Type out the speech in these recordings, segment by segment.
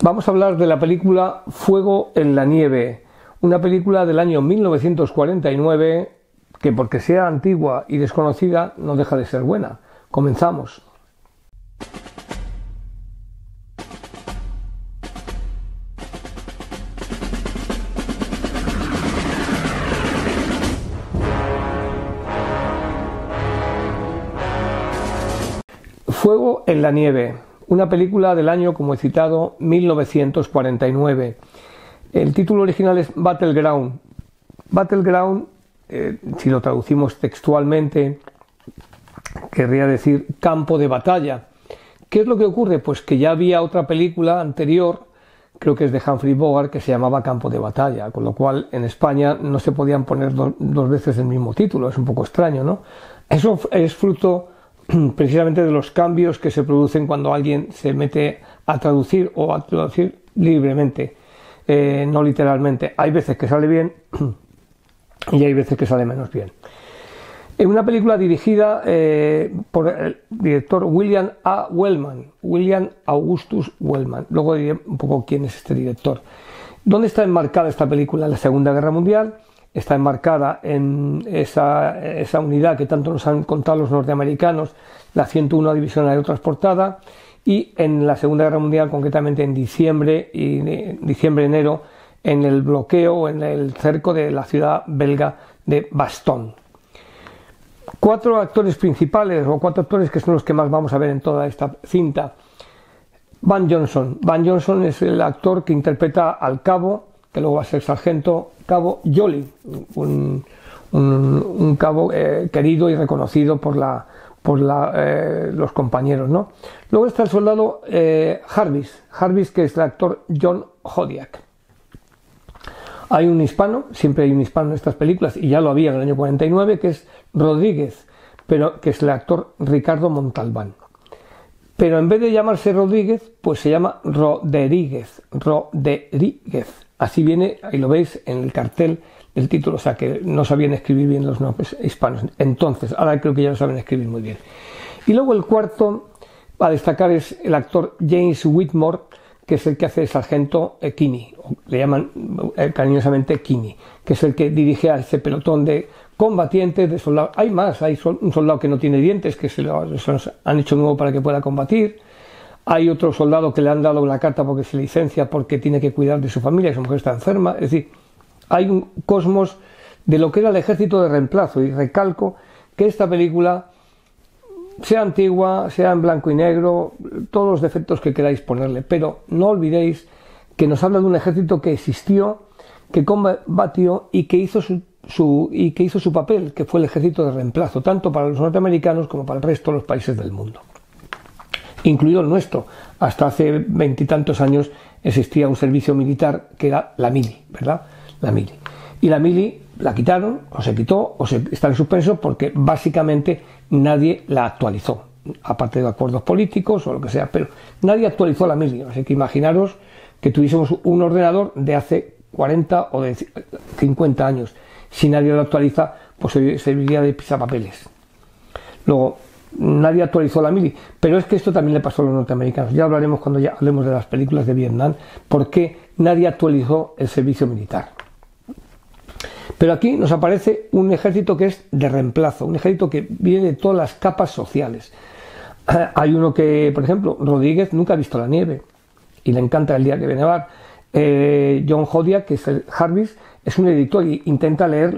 Vamos a hablar de la película Fuego en la nieve, una película del año 1949 que, porque sea antigua y desconocida, no deja de ser buena. Comenzamos. Fuego en la nieve, una película del año, como he citado, 1949. El título original es Battleground. Battleground, si lo traducimos textualmente, querría decir campo de batalla. ¿Qué es lo que ocurre? Pues que ya había otra película anterior, creo que es de Humphrey Bogart, que se llamaba Campo de Batalla, con lo cual en España no se podían poner dos veces el mismo título, es un poco extraño, ¿no? Eso es fruto precisamente de los cambios que se producen cuando alguien se mete a traducir o a traducir libremente, no literalmente. Hay veces que sale bien y hay veces que sale menos bien. Es una película dirigida por el director William A. Wellman, William Augustus Wellman. Luego diré un poco quién es este director. ¿Dónde está enmarcada esta película? En la Segunda Guerra Mundial. Está enmarcada en esa unidad que tanto nos han contado los norteamericanos, la 101 División Aerotransportada, y en la Segunda Guerra Mundial, concretamente en diciembre-enero, en el bloqueo, en el cerco de la ciudad belga de Bastogne. Cuatro actores principales, o cuatro actores que son los que más vamos a ver en toda esta cinta. Van Johnson. Van Johnson es el actor que interpreta al cabo, que luego va a ser sargento cabo Jolly, un cabo querido y reconocido por los compañeros, ¿no? Luego está el soldado Jarvis, que es el actor John Hodiak. Hay un hispano, siempre hay un hispano en estas películas, y ya lo había en el año 49, que es Rodríguez, pero que es el actor Ricardo Montalbán. Pero en vez de llamarse Rodríguez, pues se llama Rodríguez. Así viene, ahí lo veis en el cartel del título, o sea que no sabían escribir bien los nombres hispanos. Entonces, ahora creo que ya lo saben escribir muy bien. Y luego el cuarto a destacar es el actor James Whitmore, que es el que hace el sargento Kinney, le llaman cariñosamente Kinney, que es el que dirige a ese pelotón de combatientes, de soldados. Hay más, hay un soldado que no tiene dientes, que se los han hecho nuevo para que pueda combatir. Hay otro soldado que le han dado una carta porque se licencia porque tiene que cuidar de su familia y su mujer está enferma. Es decir, hay un cosmos de lo que era el ejército de reemplazo. Y recalco que esta película, sea antigua, sea en blanco y negro, todos los defectos que queráis ponerle, pero no olvidéis que nos habla de un ejército que existió, que combatió y que hizo su papel, que fue el ejército de reemplazo, tanto para los norteamericanos como para el resto de los países del mundo, incluido el nuestro. Hasta hace veintitantos años existía un servicio militar que era la mili, ¿verdad? La mili. Y la mili la quitaron, o se quitó, está en suspenso porque básicamente nadie la actualizó, aparte de acuerdos políticos o lo que sea, pero nadie actualizó la mili. Así que imaginaros que tuviésemos un ordenador de hace 40 o de 50 años. Si nadie lo actualiza, pues serviría de pisapapeles. Luego, nadie actualizó la mili, pero es que esto también le pasó a los norteamericanos. Ya hablaremos cuando ya hablemos de las películas de Vietnam, por qué nadie actualizó el servicio militar. Pero aquí nos aparece un ejército que es de reemplazo, un ejército que viene de todas las capas sociales. Hay uno que, por ejemplo, Rodríguez nunca ha visto la nieve y le encanta el día que viene a nevar. John Hodiak, que es el Jarvis, es un editor y intenta leer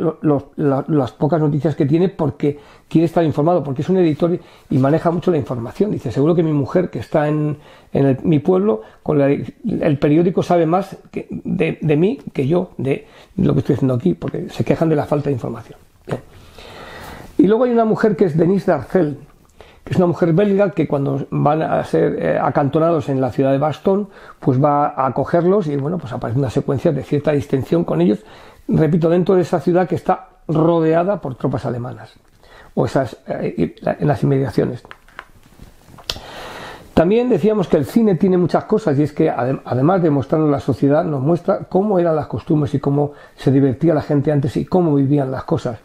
las pocas noticias que tiene porque quiere estar informado, porque es un editor y maneja mucho la información. Dice, seguro que mi mujer, que está en mi pueblo, con el periódico sabe más de mí que yo, de lo que estoy haciendo aquí, porque se quejan de la falta de información. Bien. Y luego hay una mujer que es Denise Darcel, que es una mujer belga que cuando van a ser acantonados en la ciudad de Bastogne, pues va a acogerlos y bueno, pues aparece una secuencia de cierta distensión con ellos, repito, dentro de esa ciudad que está rodeada por tropas alemanas, o en las inmediaciones. También decíamos que el cine tiene muchas cosas, y es que además de mostrarnos la sociedad, nos muestra cómo eran las costumbres y cómo se divertía la gente antes y cómo vivían las cosas.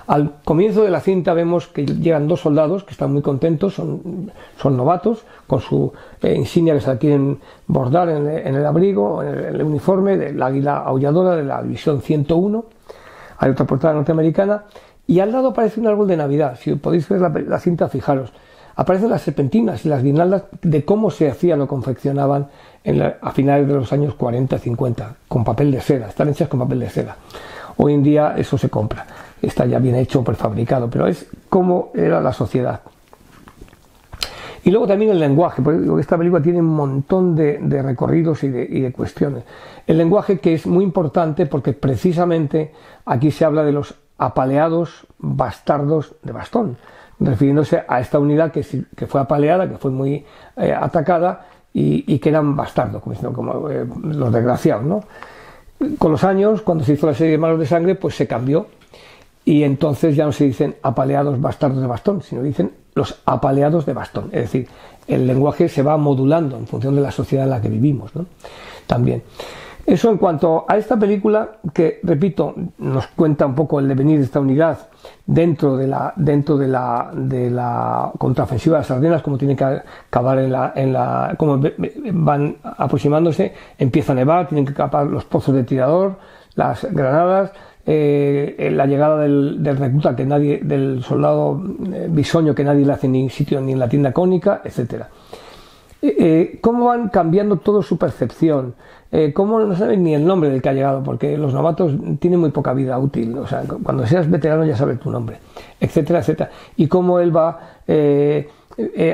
Al comienzo de la cinta vemos que llegan dos soldados que están muy contentos, son novatos, con su insignia que se la quieren bordar en el abrigo, en el uniforme del águila aulladora de la división 101. Hay otra portada norteamericana, y al lado aparece un árbol de Navidad. Si podéis ver la cinta, fijaros. Aparecen las serpentinas y las guirnaldas de cómo se hacían o confeccionaban a finales de los años 40-50, con papel de seda, están hechas con papel de seda. Hoy en día eso se compra, está ya bien hecho, prefabricado, pero es cómo era la sociedad. Y luego también el lenguaje, porque esta película tiene un montón de recorridos y de cuestiones. El lenguaje, que es muy importante porque precisamente aquí se habla de los apaleados bastardos de bastón, refiriéndose a esta unidad que fue apaleada, que fue muy atacada y que eran bastardos, como los desgraciados, ¿no? Con los años, cuando se hizo la serie de Malos de Sangre, pues se cambió y entonces ya no se dicen apaleados bastardos de bastón, sino dicen los apaleados de bastón. Es decir, el lenguaje se va modulando en función de la sociedad en la que vivimos, ¿no? También. Eso en cuanto a esta película, que repito, nos cuenta un poco el devenir de esta unidad dentro de la contraofensiva de las Ardenas, como tiene que acabar como van aproximándose, empieza a nevar, tienen que escapar los pozos de tirador, las granadas, la llegada del recluta del soldado bisoño, que nadie le hace ni sitio ni en la tienda cónica, etcétera. Cómo van cambiando toda su percepción, cómo no saben ni el nombre del que ha llegado, porque los novatos tienen muy poca vida útil, o sea, cuando seas veterano ya sabes tu nombre, etcétera, etcétera, y cómo él va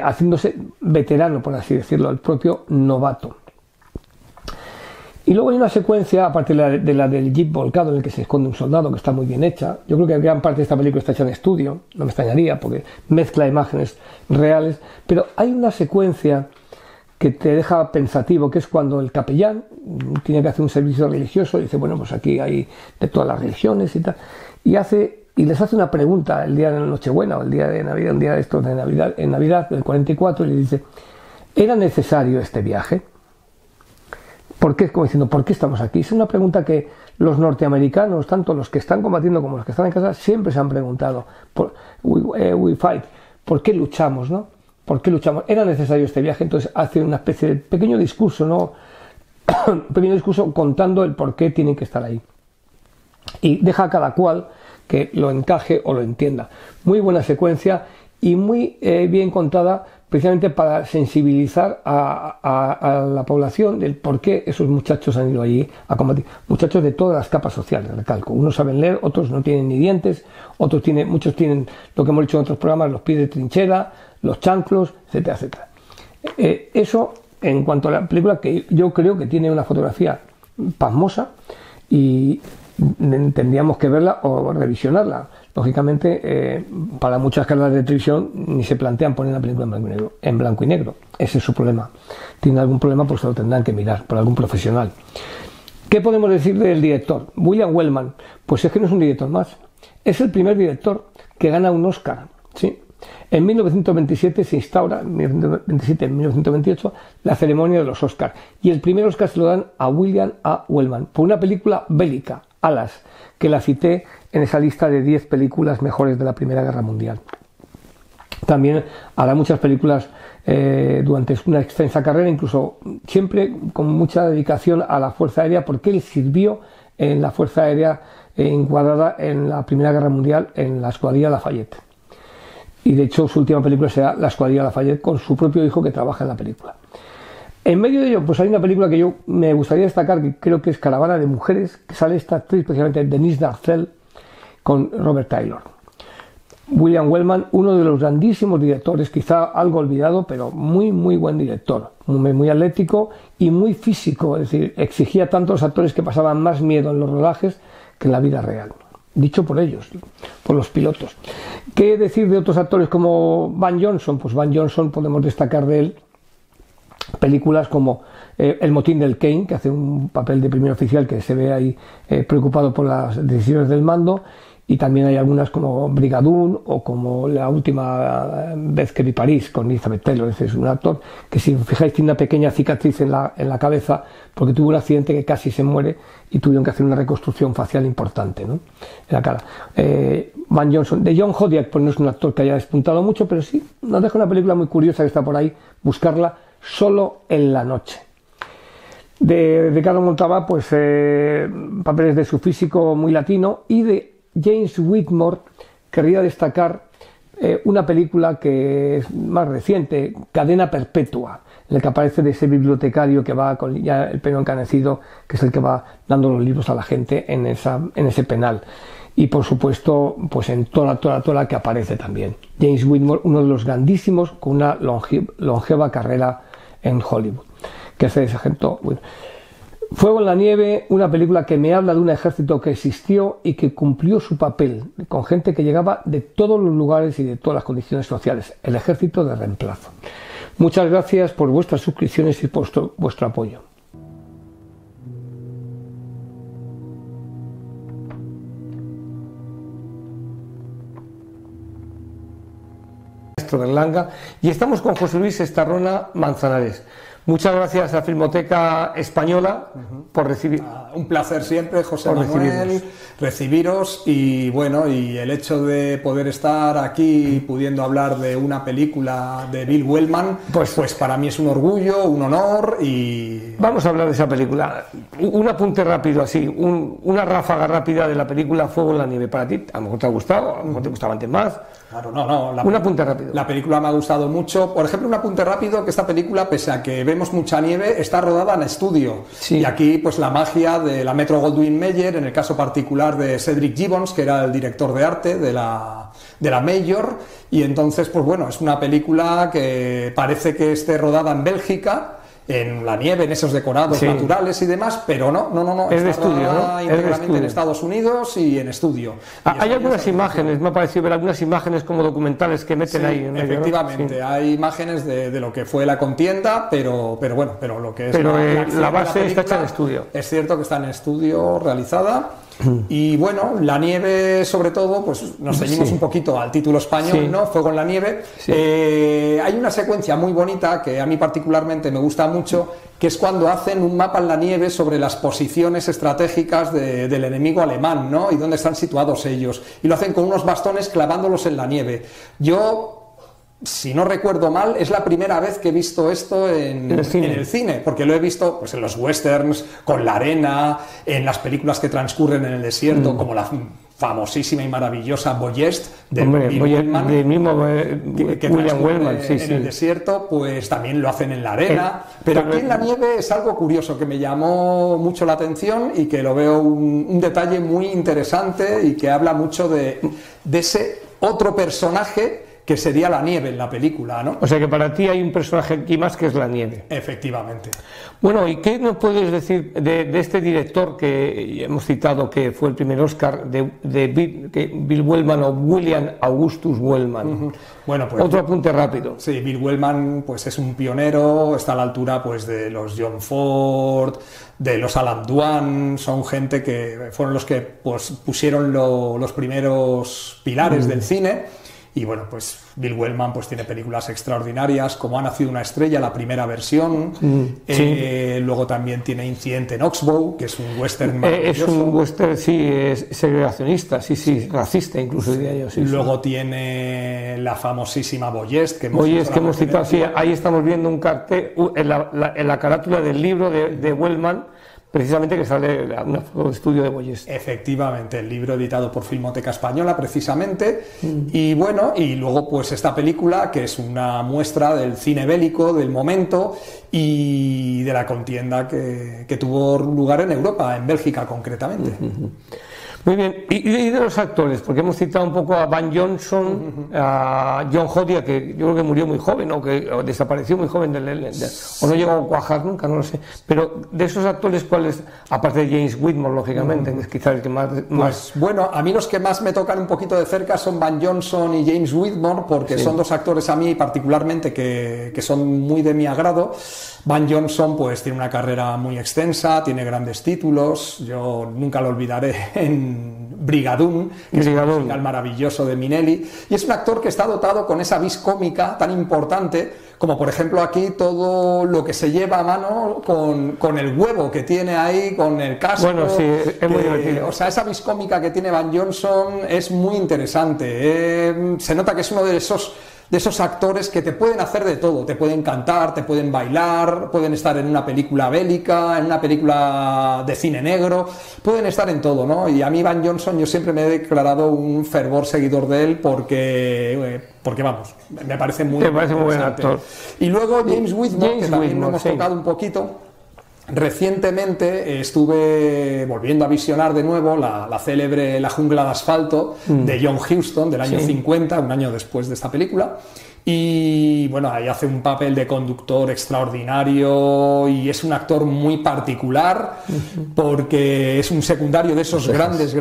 haciéndose veterano, por así decirlo, el propio novato. Y luego hay una secuencia, aparte de la del jeep volcado, en el que se esconde un soldado, que está muy bien hecha. Yo creo que gran parte de esta película está hecha en estudio, no me extrañaría, porque mezcla imágenes reales, pero hay una secuencia que te deja pensativo, que es cuando el capellán tiene que hacer un servicio religioso y dice, bueno, pues aquí hay de todas las religiones y tal, y les hace una pregunta el día de la Nochebuena o el día de Navidad, un día de estos de Navidad, en Navidad del 44, y le dice, ¿era necesario este viaje? ¿Por qué? Como diciendo, ¿por qué estamos aquí? Es una pregunta que los norteamericanos, tanto los que están combatiendo como los que están en casa, siempre se han preguntado. We fight. ¿Por qué luchamos, no? ¿Por qué luchamos? ¿Era necesario este viaje? Entonces hace una especie de pequeño discurso, ¿no? Pequeño discurso contando el por qué tienen que estar ahí. Y deja a cada cual que lo encaje o lo entienda. Muy buena secuencia y muy bien contada, precisamente para sensibilizar a la población del por qué esos muchachos han ido allí a combatir. Muchachos de todas las capas sociales, recalco. Unos saben leer, otros no tienen ni dientes, muchos tienen lo que hemos dicho en otros programas, los pies de trinchera, los chanclos, etcétera, etcétera. Eso en cuanto a la película, que yo creo que tiene una fotografía pasmosa y tendríamos que verla o revisionarla. Lógicamente, para muchas cadenas de televisión ni se plantean poner la película en blanco y negro. Ese es su problema. Tiene algún problema, pues se lo tendrán que mirar por algún profesional. ¿Qué podemos decir del director? William Wellman. Pues es que no es un director más. Es el primer director que gana un Oscar, ¿sí? En 1927 se instaura, en 1928, la ceremonia de los Oscars. Y el primer Oscar se lo dan a William A. Wellman por una película bélica, Alas, que la cité en esa lista de 10 películas mejores de la Primera Guerra Mundial. También hará muchas películas durante una extensa carrera, incluso siempre con mucha dedicación a la Fuerza Aérea, porque él sirvió en la Fuerza Aérea encuadrada en la Primera Guerra Mundial en la Escuadrilla Lafayette. Y de hecho su última película será La Escuadrilla Lafayette, con su propio hijo que trabaja en la película. En medio de ello, pues hay una película que yo me gustaría destacar, que creo que es Caravana de Mujeres, que sale esta actriz, precisamente Denise Darcel, con Robert Taylor. William Wellman, uno de los grandísimos directores, quizá algo olvidado, pero muy, muy buen director. Muy atlético y muy físico, es decir, exigía tanto a los actores que pasaban más miedo en los rodajes que en la vida real. Dicho por ellos, por los pilotos. ¿Qué decir de otros actores como Van Johnson? Pues Van Johnson podemos destacar de él películas como El motín del Kane, que hace un papel de primer oficial que se ve ahí preocupado por las decisiones del mando, y también hay algunas como Brigadoon o como La última vez que vi París con Elizabeth Taylor. Ese es un actor que, si os fijáis, tiene una pequeña cicatriz en la cabeza porque tuvo un accidente que casi se muere y tuvieron que hacer una reconstrucción facial importante, ¿no?, en la cara. Van Johnson, de John Hodiak, pues no es un actor que haya despuntado mucho, pero sí nos deja una película muy curiosa que está por ahí, buscarla, Solo en la noche. De Ricardo Montalbán, pues papeles de su físico muy latino, y de James Whitmore querría destacar una película que es más reciente, Cadena Perpetua, en la que aparece de ese bibliotecario que va con ya el pelo encanecido, que es el que va dando los libros a la gente en ese penal. Y por supuesto, pues en toda la que aparece también. James Whitmore, uno de los grandísimos, con una longeva carrera en Hollywood, que hace de sargento. Bueno. Fuego en la nieve, una película que me habla de un ejército que existió y que cumplió su papel, con gente que llegaba de todos los lugares y de todas las condiciones sociales, el ejército de reemplazo. Muchas gracias por vuestras suscripciones y por vuestro apoyo. Berlanga, y estamos con José Luis Estarrona Manzanares. Muchas gracias a Filmoteca Española por recibir. Un placer siempre, José Manuel, recibiros, y bueno, y el hecho de poder estar aquí pudiendo hablar de una película de Bill Wellman, pues para mí es un orgullo, un honor. Y vamos a hablar de esa película. Un apunte rápido, así, una ráfaga rápida de la película Fuego en la nieve. Para ti, a lo mejor te ha gustado, a lo mejor te gustaba antes más. Claro, no. Un apunte rápido. La película me ha gustado mucho. Por ejemplo, un apunte rápido, que esta película, pese a que vemos mucha nieve, está rodada en estudio. Sí. Y aquí, pues la magia de la Metro-Goldwyn-Mayer, en el caso particular de Cedric Gibbons, que era el director de arte de la Mayor. Y entonces, pues bueno, es una película que parece que esté rodada en Bélgica, en la nieve, en esos decorados naturales y demás, pero no. Es de estudio, ¿no? Íntegramente en Estados Unidos y en estudio. Hay algunas imágenes, me ha parecido ver algunas imágenes como documentales que meten ahí. En efectivamente, ¿no? Hay imágenes de lo que fue la contienda, pero lo que es la base está hecha en estudio. Es cierto que está en estudio realizada. Y bueno, la nieve, sobre todo, pues nos ceñimos un poquito al título español, ¿no? Fuego en la nieve. Hay una secuencia muy bonita que a mí particularmente me gusta mucho, que es cuando hacen un mapa en la nieve sobre las posiciones estratégicas del enemigo alemán, ¿no? Y dónde están situados ellos. Y lo hacen con unos bastones clavándolos en la nieve. Si no recuerdo mal, es la primera vez que he visto esto en el cine, porque lo he visto pues en los westerns, con la arena, en las películas que transcurren en el desierto, como la famosísima y maravillosa Boyest de Bill Wellman, del mismo William Wellman, en el desierto, pues también lo hacen en la arena, pero aquí en la nieve es algo curioso que me llamó mucho la atención y que lo veo un detalle muy interesante y que habla mucho de ese otro personaje que sería la nieve en la película, ¿no? O sea que para ti hay un personaje aquí más que es la nieve. Efectivamente. Bueno, ¿y qué nos puedes decir de este director que hemos citado, que fue el primer Oscar de Bill Wellman, o William Augustus Wellman? Bueno, pues otro apunte rápido. Sí, Bill Wellman pues es un pionero, está a la altura pues de los John Ford, de los Alan Dwan, son gente que fueron los que pues pusieron los primeros pilares del cine. Y bueno, pues Bill Wellman pues tiene películas extraordinarias, como Ha nacido una estrella, la primera versión. Luego también tiene Incidente en Oxbow, que es un western maravilloso. Es un western, es segregacionista, racista incluso, diría yo. Luego tiene la famosísima Boyest, que hemos citado. Sí, ahí estamos viendo un cartel en la carátula del libro de Wellman, precisamente, que sale una foto de estudio de Boyest. Efectivamente, el libro editado por Filmoteca Española, precisamente. Y bueno, y luego pues esta película, que es una muestra del cine bélico del momento y de la contienda que tuvo lugar en Europa, en Bélgica concretamente. Muy bien, y de los actores, porque hemos citado un poco a Van Johnson, a John Hodiak, que yo creo que murió muy joven, o desapareció muy joven, o no llegó a cuajar nunca, no lo sé. Pero de esos actores, ¿cuáles, aparte de James Whitmore, lógicamente, que es quizás el que más... Pues bueno, a mí los que más me tocan un poquito de cerca son Van Johnson y James Whitmore, porque son dos actores a mí particularmente que son muy de mi agrado. Van Johnson pues tiene una carrera muy extensa, tiene grandes títulos, yo nunca lo olvidaré en Brigadoon, que es un musical maravilloso de Minelli, y es un actor que está dotado con esa vis cómica tan importante, como por ejemplo aquí todo lo que se lleva a mano con el huevo que tiene ahí, con el casco. Bueno, sí, es muy divertido. O sea, esa vis cómica que tiene Van Johnson es muy interesante. Se nota que es uno de esos actores que te pueden hacer de todo, te pueden cantar, te pueden bailar, pueden estar en una película bélica, en una película de cine negro, pueden estar en todo, ¿no? Y a mí Van Johnson, yo siempre me he declarado un fervor seguidor de él porque vamos, me parece muy buen actor. Y luego James Whitmore, que también lo hemos tocado un poquito. Recientemente estuve volviendo a visionar de nuevo la célebre La jungla de asfalto de John Huston del año 50, un año después de esta película, y bueno, ahí hace un papel de conductor extraordinario y es un actor muy particular porque es un secundario de esos grandes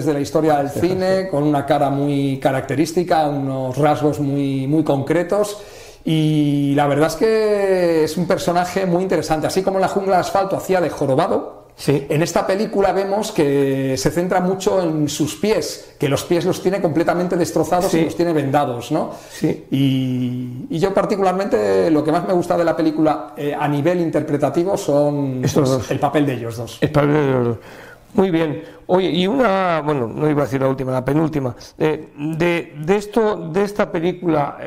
de la historia del cine, con una cara muy característica, unos rasgos muy concretos. Y la verdad es que es un personaje muy interesante. Así como en La jungla de asfalto hacía de jorobado, en esta película vemos que se centra mucho en sus pies, que los pies los tiene completamente destrozados y los tiene vendados, ¿no? Y yo particularmente lo que más me gusta de la película a nivel interpretativo son el papel de ellos dos. El papel de ellos dos. Muy bien. Oye, y bueno, no iba a decir la última, la penúltima. De esta película,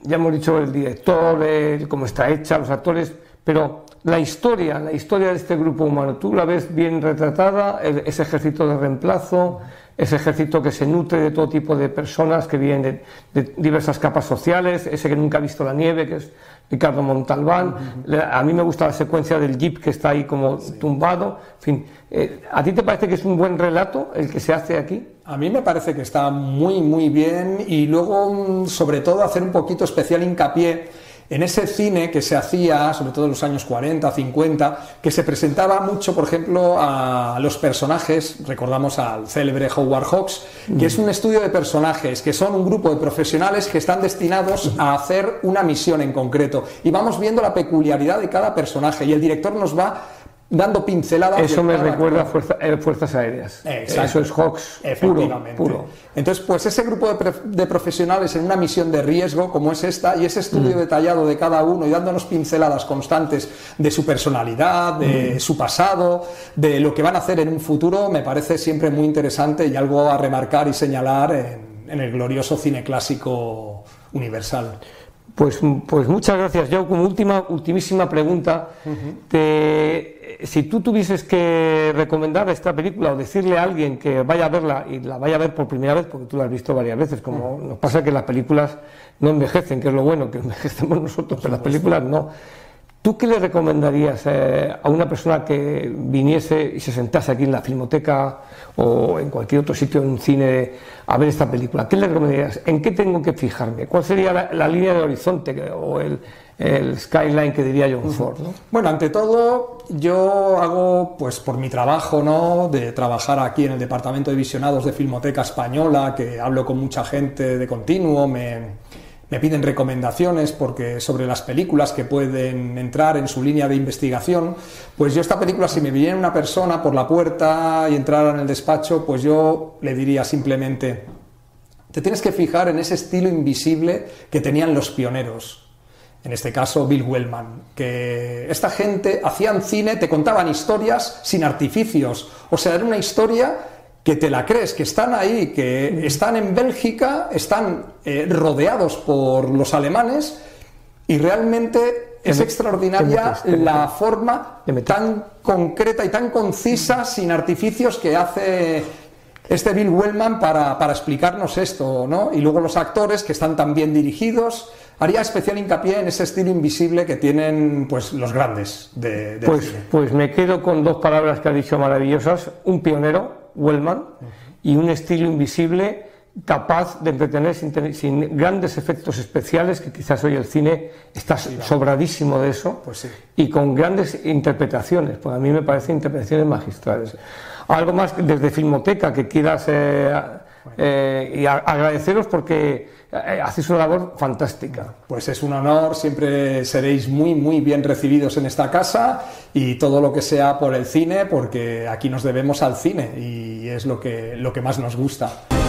ya hemos dicho el director, cómo está hecha, los actores, pero la historia de este grupo humano, ¿tú la ves bien retratada? Ese ejército de reemplazo, ese ejército que se nutre de todo tipo de personas que vienen de diversas capas sociales, ese que nunca ha visto la nieve, que es Ricardo Montalbán. A mí me gusta la secuencia del jeep que está ahí como tumbado. En fin, ¿a ti te parece que es un buen relato el que se hace aquí? A mí me parece que está muy bien, y luego sobre todo hacer un poquito especial hincapié en ese cine que se hacía, sobre todo en los años 40, 50, que se presentaba mucho, por ejemplo, a los personajes. Recordamos al célebre Howard Hawks, que es un estudio de personajes, que son un grupo de profesionales que están destinados a hacer una misión en concreto. Y vamos viendo la peculiaridad de cada personaje, y el director nos va dando pinceladas. Eso me recuerda a Fuerzas Aéreas. Exacto. Eso es Hawks puro. Entonces, pues ese grupo de profesionales en una misión de riesgo como es esta, y ese estudio detallado de cada uno y dándonos pinceladas constantes de su personalidad, de su pasado, de lo que van a hacer en un futuro, me parece siempre muy interesante y algo a remarcar y señalar en el glorioso cine clásico universal. Pues muchas gracias. Yo como ultimísima pregunta, si tú tuvieses que recomendar esta película o decirle a alguien que vaya a verla y la vaya a ver por primera vez, porque tú la has visto varias veces, como nos pasa que las películas no envejecen, que es lo bueno, que envejecemos nosotros, pero las películas no. ¿Tú qué le recomendarías a una persona que viniese y se sentase aquí en la Filmoteca o en cualquier otro sitio, en un cine, a ver esta película? ¿Qué le recomendarías? ¿En qué tengo que fijarme? ¿Cuál sería la línea de horizonte o el skyline que diría John Ford, ¿no? Bueno, ante todo, yo hago, pues por mi trabajo, ¿no?, de trabajar aquí en el Departamento de Visionados de Filmoteca Española, que hablo con mucha gente de continuo, me piden recomendaciones sobre las películas que pueden entrar en su línea de investigación. Pues yo esta película, si me viniera una persona por la puerta y entrara en el despacho, pues yo le diría simplemente: te tienes que fijar en ese estilo invisible que tenían los pioneros. En este caso, Bill Wellman, que esta gente hacían cine, te contaban historias sin artificios. O sea, era una historia que te la crees, que están ahí, que están en Bélgica, están rodeados por los alemanes, y realmente es extraordinaria la forma tan concreta y tan concisa, sin artificios, que hace este Bill Wellman para explicarnos esto, ¿no? Y luego los actores, que están tan bien dirigidos. Haría especial hincapié en ese estilo invisible que tienen, pues, los grandes de cine. Pues me quedo con dos palabras que ha dicho maravillosas: un pionero, Wellman, y un estilo invisible capaz de entretener sin grandes efectos especiales, que quizás hoy el cine está sobradísimo de eso, y con grandes interpretaciones, pues a mí me parecen interpretaciones magistrales. Algo más desde Filmoteca que quieras, y agradeceros, porque hacéis una labor fantástica. Pues es un honor, siempre seréis muy, muy bien recibidos en esta casa y todo lo que sea por el cine, porque aquí nos debemos al cine y es lo que más nos gusta.